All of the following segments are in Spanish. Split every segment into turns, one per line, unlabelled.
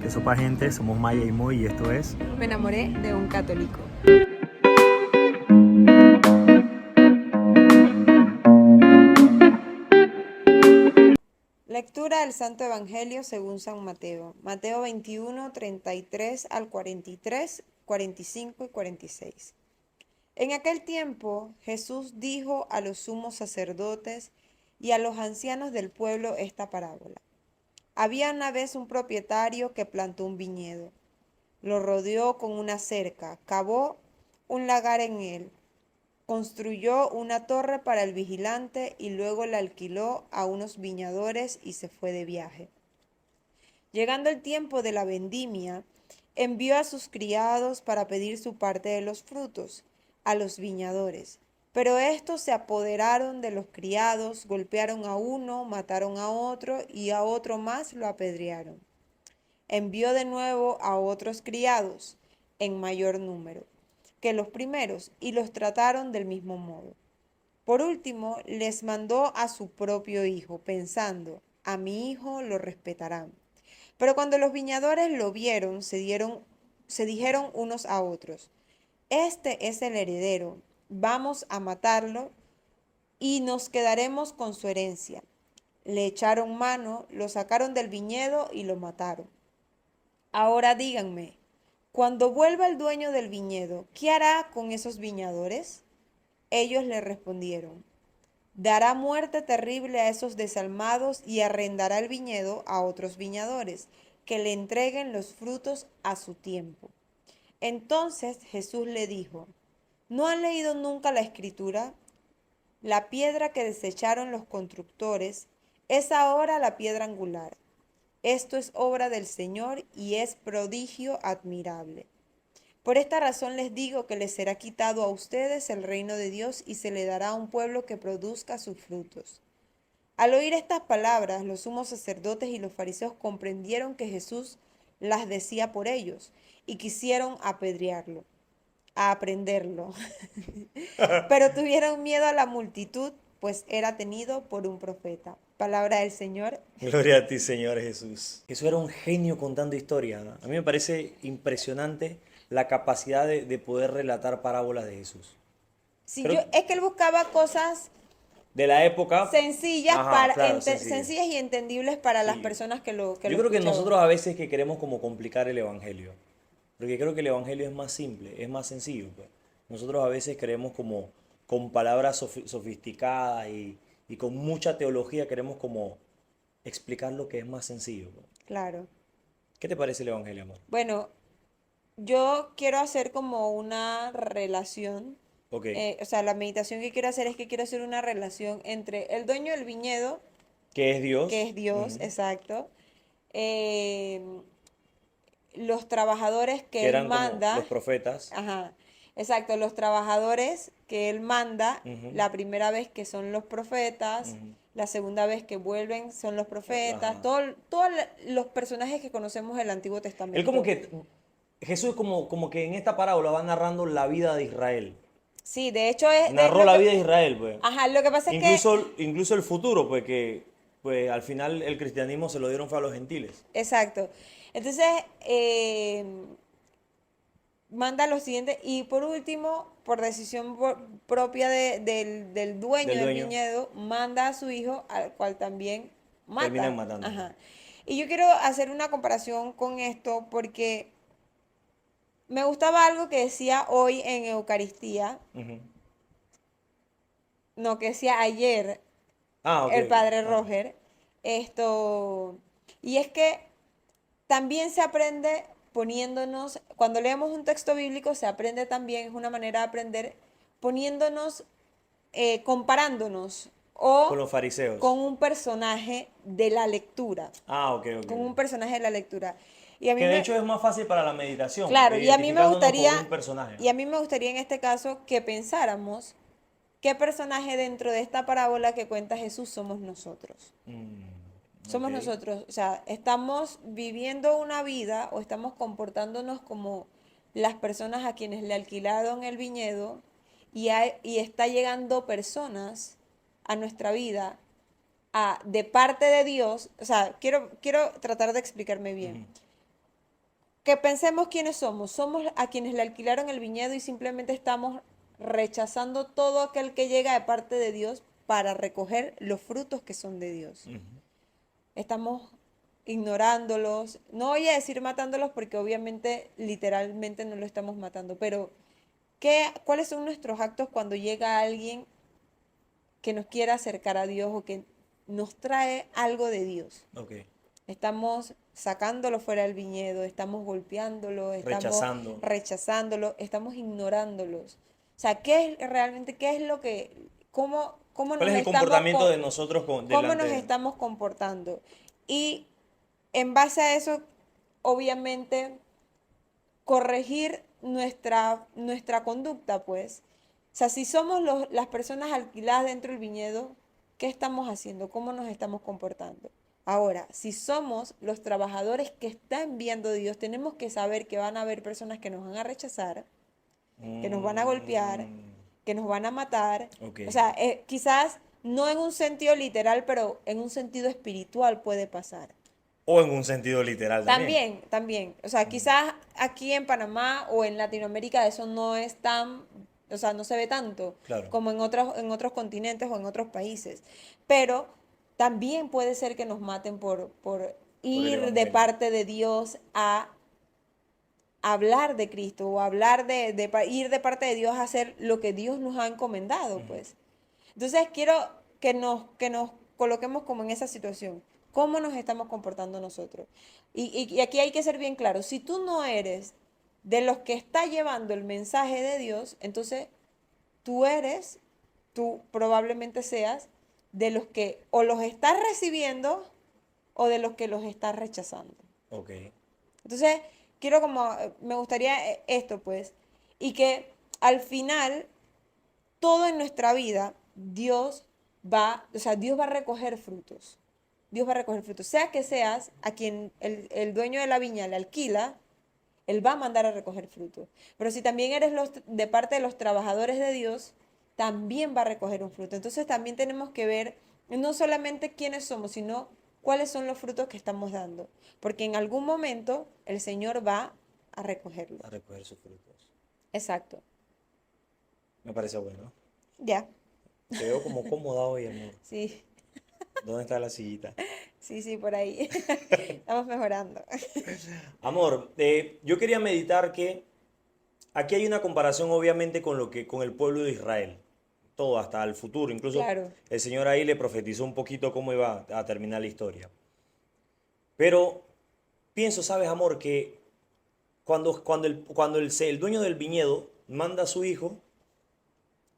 Que sopa gente, somos Maya y Moy y esto es...
Me enamoré de un católico. Lectura del Santo Evangelio según San Mateo. Mateo 21, 33 al 43, 45 y 46. En aquel tiempo Jesús dijo a los sumos sacerdotes y a los ancianos del pueblo esta parábola. Había una vez un propietario que plantó un viñedo. Lo rodeó con una cerca, cavó un lagar en él, construyó una torre para el vigilante y luego la alquiló a unos viñadores y se fue de viaje. Llegando el tiempo de la vendimia, envió a sus criados para pedir su parte de los frutos a los viñadores. Pero estos se apoderaron de los criados, golpearon a uno, mataron a otro y a otro más lo apedrearon. Envió de nuevo a otros criados, en mayor número que los primeros, y los trataron del mismo modo. Por último, les mandó a su propio hijo, pensando, a mi hijo lo respetarán. Pero cuando los viñadores lo vieron, se dijeron unos a otros, este es el heredero, vamos a matarlo y nos quedaremos con su herencia. Le echaron mano, lo sacaron del viñedo y lo mataron. Ahora díganme, cuando vuelva el dueño del viñedo, ¿qué hará con esos viñadores? Ellos le respondieron, dará muerte terrible a esos desalmados y arrendará el viñedo a otros viñadores, que le entreguen los frutos a su tiempo. Entonces Jesús le dijo, ¿no han leído nunca la Escritura? La piedra que desecharon los constructores es ahora la piedra angular. Esto es obra del Señor y es prodigio admirable. Por esta razón les digo que les será quitado a ustedes el reino de Dios y se le dará a un pueblo que produzca sus frutos. Al oír estas palabras, los sumos sacerdotes y los fariseos comprendieron que Jesús las decía por ellos y quisieron apedrearlo, a aprenderlo. Pero tuvieron miedo a la multitud, pues era tenido por un profeta. Palabra del Señor.
Gloria a ti, Señor Jesús. Jesús era un genio contando historias, ¿no? A mí me parece impresionante la capacidad de poder relatar parábolas de Jesús.
Si yo,
Creo
es que él buscaba cosas
de la época,
sencillas,
ajá, claro, sencillo.
sencillas y entendibles para las
Sí.
personas que lo
Yo creo que
escuchaban.
nosotros a veces que queremos como complicar el evangelio, porque creo que el evangelio es más simple, es más sencillo, pues. Nosotros a veces queremos como con palabras sofisticadas y con mucha teología queremos como explicar lo que es más sencillo, pues.
Claro.
¿Qué te parece el evangelio, amor?
Bueno, yo quiero hacer como una relación,
Ok,
o sea, la meditación que quiero hacer es que quiero hacer una relación entre el dueño del viñedo,
¿qué es
que
Dios?
es Dios,
Ujú.
exacto, eh, los trabajadores
Que
que él
eran como
manda,
los profetas.
ajá, exacto, los trabajadores que él manda,
Ujú,
la primera vez que son los profetas,
ujú.
la segunda vez que vuelven son los profetas,
Ajá.
todos los personajes que conocemos del Antiguo
Él como
Testamento.
que, Jesús como que en esta parábola va narrando la vida de Israel.
Sí, de hecho es de
Narró
lo
la
que,
vida de Israel, pues.
ajá, lo que pasa es que,
Incluso el futuro, pues que pues al final el cristianismo se lo dieron fue a los gentiles.
exacto. Entonces, manda lo siguiente y por último, por decisión propia del dueño
Del
del
dueño,
viñedo, manda a su hijo, al cual también
terminan
mata.
matándolo.
Ajá. Y yo quiero hacer una comparación con esto porque me gustaba algo que decía hoy en Eucaristía,
Ujú.
no, que decía ayer
Ah, ok,
el
ok.
padre
Ah.
Roger, esto, y es que también se aprende poniéndonos, cuando leemos un texto bíblico, se aprende también, es una manera de aprender, poniéndonos, comparándonos
Con
o
los fariseos.
con un personaje de la lectura,
Ah, ok, ok,
con un
ok.
personaje de la lectura. Y a mí
Que de
me,
hecho es más fácil para la meditación,
claro,
porque
y a mí me
identificándonos con
gustaría,
un personaje.
y a mí me gustaría en este caso que pensáramos qué personaje dentro de esta parábola que cuenta Jesús somos nosotros.
Ok.
Somos nosotros, o sea, estamos viviendo una vida o estamos comportándonos como las personas a quienes le alquilaron el viñedo y está llegando personas a nuestra vida de parte de Dios, o sea, quiero tratar de explicarme bien. que pensemos quiénes somos. Somos a quienes le alquilaron el viñedo y simplemente estamos rechazando todo aquel que llega de parte de Dios para recoger los frutos que son de Dios. Estamos ignorándolos. No voy a decir matándolos porque obviamente literalmente no lo estamos matando, pero ¿cuáles son nuestros actos cuando llega alguien que nos quiera acercar a Dios o que nos trae algo de Dios?
Ok.
Estamos sacándolo fuera del viñedo, estamos golpeándolo, estamos
Rechazando.
rechazándolo, estamos ignorándolos. O sea, ¿qué es realmente, qué es lo que, cómo
¿Cuál
nos
es el
estamos,
comportamiento de nosotros
cómo
delante
nos
de...
estamos comportando? Y en base a eso, obviamente, corregir nuestra conducta, pues. O sea, si somos las personas alquiladas dentro del viñedo, ¿qué estamos haciendo? ¿Cómo nos estamos comportando? Ahora, si somos los trabajadores que está enviando Dios, tenemos que saber que van a haber personas que nos van a rechazar, que nos van a golpear,
Mm,
que nos van a matar.
ok.
O sea, quizás no en un sentido literal, pero en un sentido espiritual puede pasar.
O en un sentido literal también.
También, también. O sea, quizás aquí en Panamá o en Latinoamérica eso no es tan, o sea, no se ve tanto
Claro.
como en otros continentes o en otros países. Pero también puede ser que nos maten por
Por el
ir de
evangelio.
parte de Dios a hablar de Cristo o hablar ir de parte de Dios a hacer lo que Dios nos ha encomendado, pues. Entonces quiero que nos coloquemos como en esa situación. ¿Cómo nos estamos comportando nosotros? Y aquí hay que ser bien claro. Si tú no eres de los que está llevando el mensaje de Dios, entonces tú probablemente seas de los que o los estás recibiendo o de los que los estás rechazando.
Ok.
Entonces, me gustaría esto, pues, y que al final todo en nuestra vida, Dios va a recoger frutos. Dios va a recoger frutos. Sea que seas a quien el dueño de la viña le alquila, Él va a mandar a recoger frutos. Pero si también eres de parte de los trabajadores de Dios, también va a recoger un fruto. Entonces también tenemos que ver no solamente quiénes somos, sino cuáles son los frutos que estamos dando. Porque en algún momento el Señor va a recogerlo.
A recoger sus frutos.
Exacto.
Me parece bueno.
Ya.
Te veo como cómoda hoy, amor.
Sí.
¿Dónde está la sillita?
Sí, sí, por ahí. Estamos mejorando.
Amor, yo quería meditar que aquí hay una comparación obviamente con lo que con el pueblo de Israel. Todo hasta el futuro. Incluso
Claro.
el Señor ahí le profetizó un poquito cómo iba a terminar la historia. Pero pienso, sabes, amor, que cuando el dueño del viñedo manda a su hijo,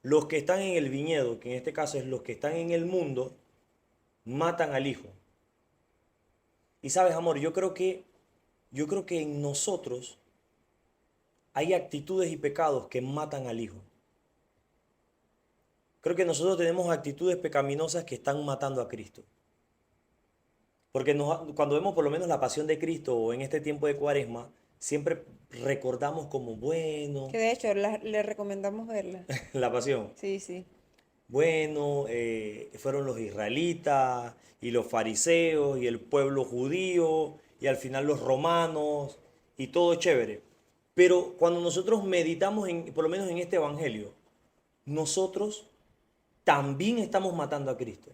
los que están en el viñedo, que en este caso es los que están en el mundo, matan al hijo. Y sabes, amor, yo creo que en nosotros hay actitudes y pecados que matan al hijo. Creo que nosotros tenemos actitudes pecaminosas que están matando a Cristo. Porque cuando vemos por lo menos la pasión de Cristo o en este tiempo de Cuaresma, siempre recordamos como bueno
Que de hecho le recomendamos verla.
la pasión.
Sí, sí.
Bueno, fueron los israelitas y los fariseos y el pueblo judío y al final los romanos y todo chévere. Pero cuando nosotros meditamos por lo menos en este evangelio, nosotros también estamos matando a Cristo.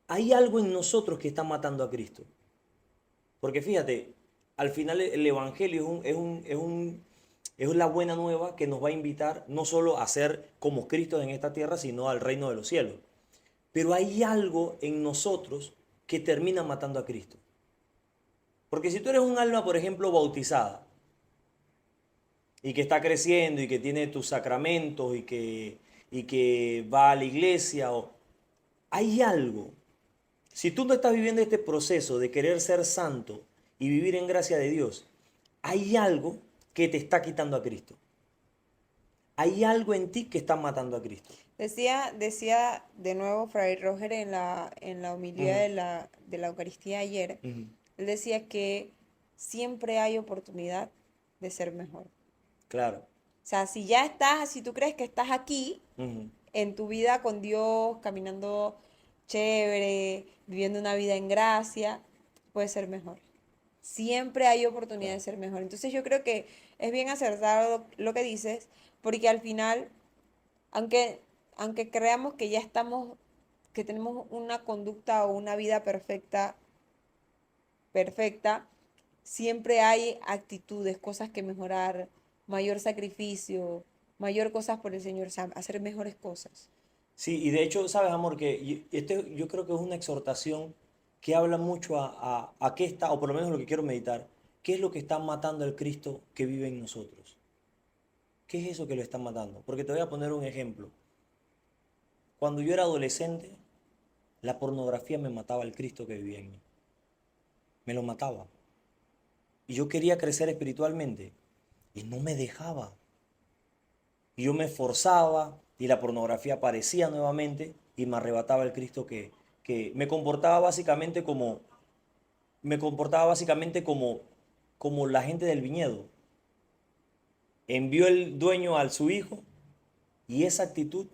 Hay algo en nosotros que está matando a Cristo. Porque fíjate, al final el evangelio es la buena nueva que nos va a invitar no solo a ser como Cristo en esta tierra, sino al reino de los cielos. Pero hay algo en nosotros que termina matando a Cristo. Porque si tú eres un alma, por ejemplo, bautizada, y que está creciendo y que tiene tus sacramentos y que va a la iglesia, hay algo. Si tú no estás viviendo este proceso de querer ser santo y vivir en gracia de Dios, hay algo que te está quitando a Cristo. Hay algo en ti que está matando a Cristo.
Decía de nuevo Fray Roger en la homilía
Ujú,
de la Eucaristía ayer,
ujú.
él decía que siempre hay oportunidad de ser mejor.
Claro.
O sea, si tú crees que estás aquí
Ujú.
en tu vida con Dios, caminando chévere, viviendo una vida en gracia, puede ser mejor. Siempre hay oportunidad de
Claro.
ser mejor. Entonces yo creo que es bien acertado lo que dices, porque al final, aunque, aunque creamos que ya estamos, que tenemos una conducta o una vida perfecta, siempre hay actitudes, cosas que mejorar, mayor sacrificio, mayor cosas por el Señor, o sea, hacer mejores cosas.
Sí, y de hecho, sabes, amor, que este yo creo que es una exhortación que habla mucho a qué está, o por lo menos lo que quiero meditar, qué es lo que está matando al Cristo que vive en nosotros. ¿Qué es eso que lo está matando? Porque te voy a poner un ejemplo. Cuando yo era adolescente, la pornografía me mataba al Cristo que vivía en mí. Me lo mataba. Y yo quería crecer espiritualmente y no me dejaba. Y yo me esforzaba y la pornografía aparecía nuevamente y me arrebataba el Cristo que me comportaba básicamente como la gente del viñedo. Envió el dueño a su hijo y esa actitud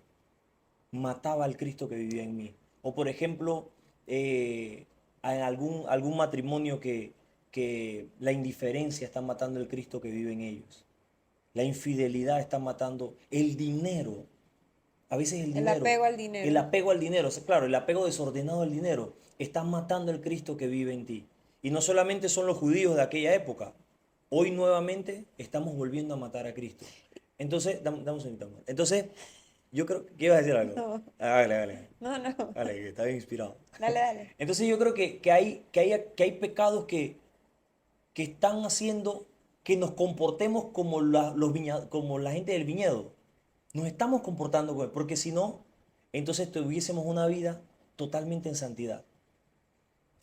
mataba al Cristo que vivía en mí. O por ejemplo, en algún matrimonio que la indiferencia está matando el Cristo que vive en ellos. La infidelidad está matando el dinero. A veces
El apego al
el
dinero.
apego al dinero, o sea, claro, el apego desordenado al dinero está matando el Cristo que vive en ti. Y no solamente son los judíos de aquella época, hoy nuevamente estamos volviendo a matar a Cristo. Entonces, dame un segundito, amor. Entonces, yo creo que ibas a decir algo.
No,
Ah, dale, dale,
no, no.
dale, que está bien inspirado.
Dale, dale.
Entonces yo creo que hay pecados que están haciendo que nos comportemos como como la gente del viñedo. Nos estamos comportando como él, porque si no, entonces tuviésemos una vida totalmente en santidad.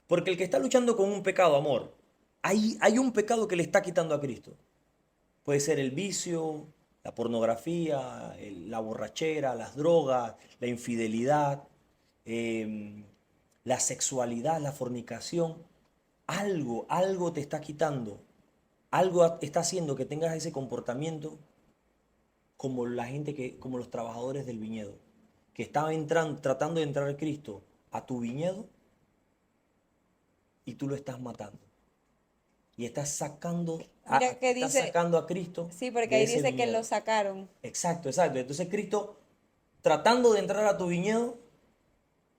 Porque el que está luchando con un pecado, amor, hay un pecado que le está quitando a Cristo. Puede ser el vicio, la pornografía, la borrachera, las drogas, la infidelidad, em, la sexualidad, la fornicación. Algo te está quitando. Algo está haciendo que tengas ese comportamiento como la gente como los trabajadores del viñedo, que estaban tratando de entrar a Cristo a tu viñedo y tú lo estás matando. Y
Mira que
estás
dice,
sacando a Cristo
sí, porque
de
ahí
ese
dice que lo
viñedo.
sacaron.
Exacto, exacto. Entonces Cristo tratando de entrar a tu viñedo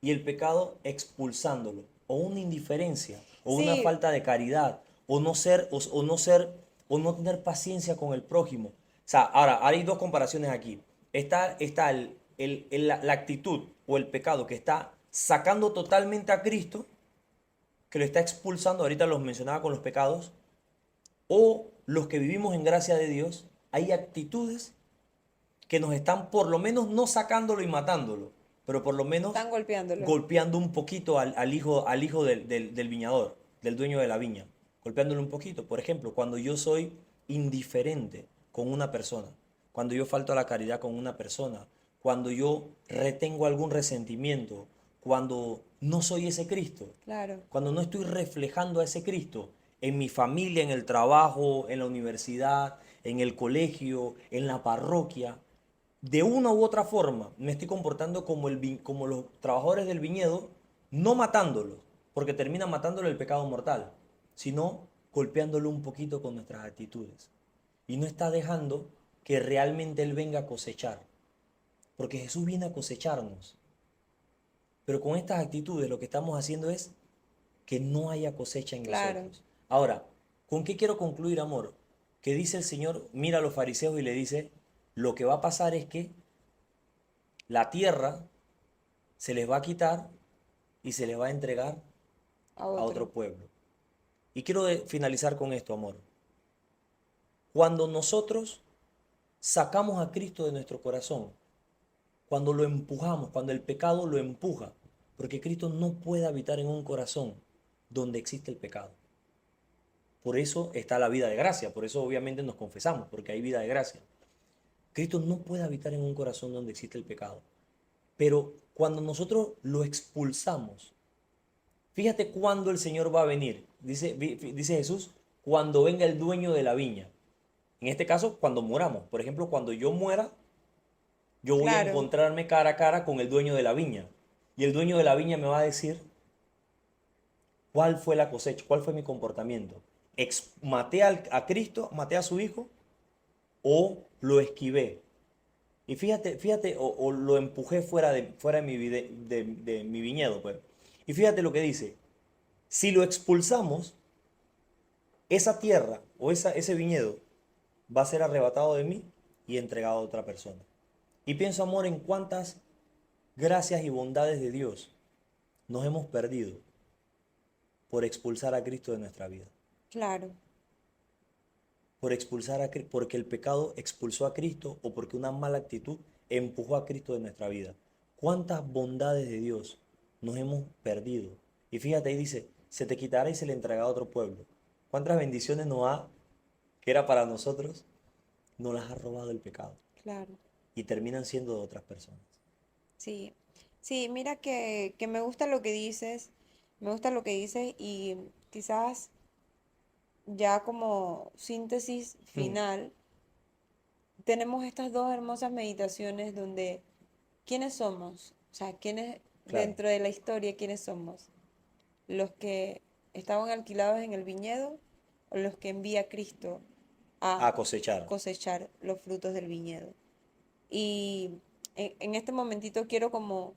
y el pecado expulsándolo. O una indiferencia, o una
Sí,
falta de caridad, o no tener paciencia con el prójimo. O sea, ahora hay dos comparaciones aquí. Está la actitud o el pecado que está sacando totalmente a Cristo, que lo está expulsando, ahorita los mencionaba con los pecados, o los que vivimos en gracia de Dios, hay actitudes que nos están por lo menos no sacándolo y matándolo, pero por lo menos
están golpeándolo.
golpeando un poquito al hijo del viñador, del dueño de la viña, golpeándolo un poquito. Por ejemplo, cuando yo soy indiferente con una persona, cuando yo falto a la caridad con una persona, cuando yo retengo algún resentimiento, cuando no soy ese Cristo,
Claro.
cuando no estoy reflejando a ese Cristo en mi familia, en el trabajo, en la universidad, en el colegio, en la parroquia, de una u otra forma me estoy comportando como los trabajadores del viñedo, no matándolos, porque termina matándolo el pecado mortal, sino golpeándolo un poquito con nuestras actitudes. Y no está dejando que realmente Él venga a cosechar, porque Jesús viene a cosecharnos. Pero con estas actitudes lo que estamos haciendo es que no haya cosecha en
Claro.
nosotros. Ahora, ¿con qué quiero concluir, amor? Que dice el Señor, mira a los fariseos y le dice, lo que va a pasar es que la tierra se les va a quitar y se les va a entregar
A
a
otro.
otro pueblo. Y quiero finalizar con esto, amor. Cuando nosotros sacamos a Cristo de nuestro corazón, cuando lo empujamos, cuando el pecado lo empuja, porque Cristo no puede habitar en un corazón donde existe el pecado. Por eso está la vida de gracia, por eso obviamente nos confesamos, porque hay vida de gracia. Cristo no puede habitar en un corazón donde existe el pecado. Pero cuando nosotros lo expulsamos, fíjate cuándo el Señor va a venir. Dice Jesús, cuando venga el dueño de la viña. En este caso, cuando muramos. Por ejemplo, cuando yo muera, yo voy a
Claro.
encontrarme cara a cara con el dueño de la viña. Y el dueño de la viña me va a decir cuál fue la cosecha, cuál fue mi comportamiento. maté a Cristo, maté a su Hijo, o lo esquivé. Y fíjate, o lo empujé fuera de de mi viñedo, pues. Y fíjate lo que dice. Si lo expulsamos, esa tierra o ese viñedo va a ser arrebatado de mí y entregado a otra persona. Y pienso, amor, en cuántas gracias y bondades de Dios nos hemos perdido por expulsar a Cristo de nuestra vida.
Claro,
Por expulsar a Cristo, porque el pecado expulsó a Cristo o porque una mala actitud empujó a Cristo de nuestra vida. ¿Cuántas bondades de Dios nos hemos perdido? Y fíjate, ahí dice, se te quitará y se le entregará a otro pueblo. ¿Cuántas bendiciones nos ha, que era para nosotros, nos las ha robado el pecado?
claro.
Y terminan siendo de otras personas.
Sí, sí, mira que me gusta lo que dices, me gusta lo que dices y quizás ya como síntesis
Mm,
final, tenemos estas dos hermosas meditaciones donde, ¿quiénes somos? O sea, ¿quiénes
claro,
dentro de la historia, quiénes somos? ¿Los que estaban alquilados en el viñedo o los que envía Cristo a
a cosechar.
cosechar los frutos del viñedo? Y en este momentito quiero como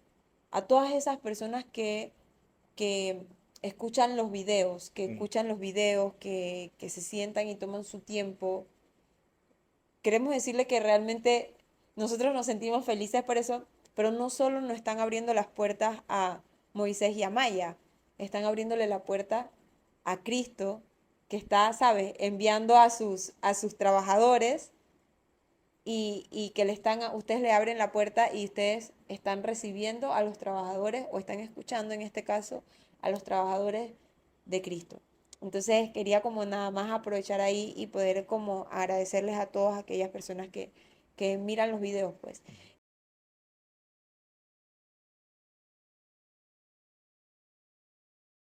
a todas esas personas que
Mm,
escuchan los videos, que se sientan y toman su tiempo, queremos decirle que realmente nosotros nos sentimos felices por eso, pero no solo nos están abriendo las puertas a Moisés y a Maya, están abriéndole la puerta a Cristo, que está, ¿sabes?, enviando a sus trabajadores y que ustedes le abren la puerta y ustedes están recibiendo a los trabajadores o están escuchando en este caso a los trabajadores de Cristo. Entonces quería como nada más aprovechar ahí y poder como agradecerles a todas aquellas personas que miran los videos, pues.